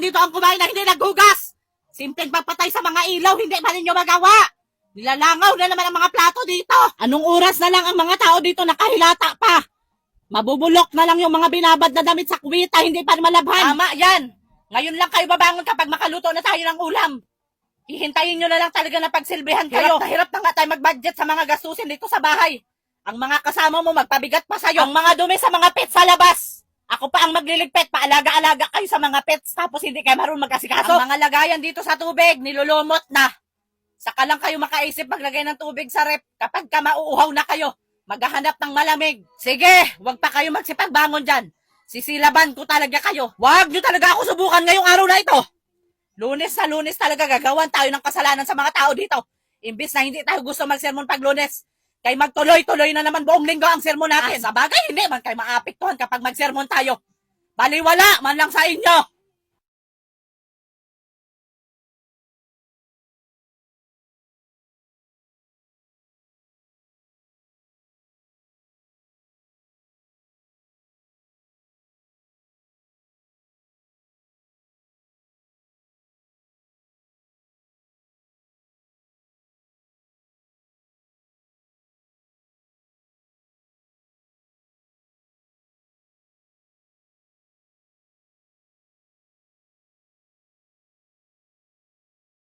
naman dito ang kumain na hindi naghugas? Simpleng pagpatay sa mga ilaw, hindi pa ninyo magawa. Nilalangaw na naman ang mga plato dito. Anong oras na lang ang mga tao dito nakahilata pa? Mabubulok na lang yung mga binabad na damit sa kuwita, hindi pa malabhan. Tama yan. Ngayon lang kayo babangon kapag makaluto na tayo ng ulam. Hihintayin nyo na lang talaga na pagsilbihan kayo. Hirap na nga tayo mag-budget sa mga gastusin dito sa bahay. Ang mga kasama mo magpabigat pa sa'yo. Ang mga dumi sa mga pets sa labas. Ako pa ang magliligpit, paalaga-alaga kayo sa mga pets, tapos hindi kayo marunong mag-asikaso. Ang mga lagayan dito sa tubig, nilulumot na. Saka lang kayo makaisip maglagay ng tubig sa rep kapag ka mauuhaw na kayo. Maghahanap ng malamig. Sige, wag pa kayo magsipagbangon dyan. Sisilaban ko talaga kayo. Wag nyo talaga ako subukan ngayong araw na ito. Lunes na Lunes talaga gagawan tayo ng kasalanan sa mga tao dito. Imbis na hindi tayo gusto magsermon pag Lunes, kay magtuloy-tuloy na naman buong linggo ang sermon natin. Sa bagay, hindi man kayo maapektuhan kapag magsermon tayo. Baliwala man lang sa inyo.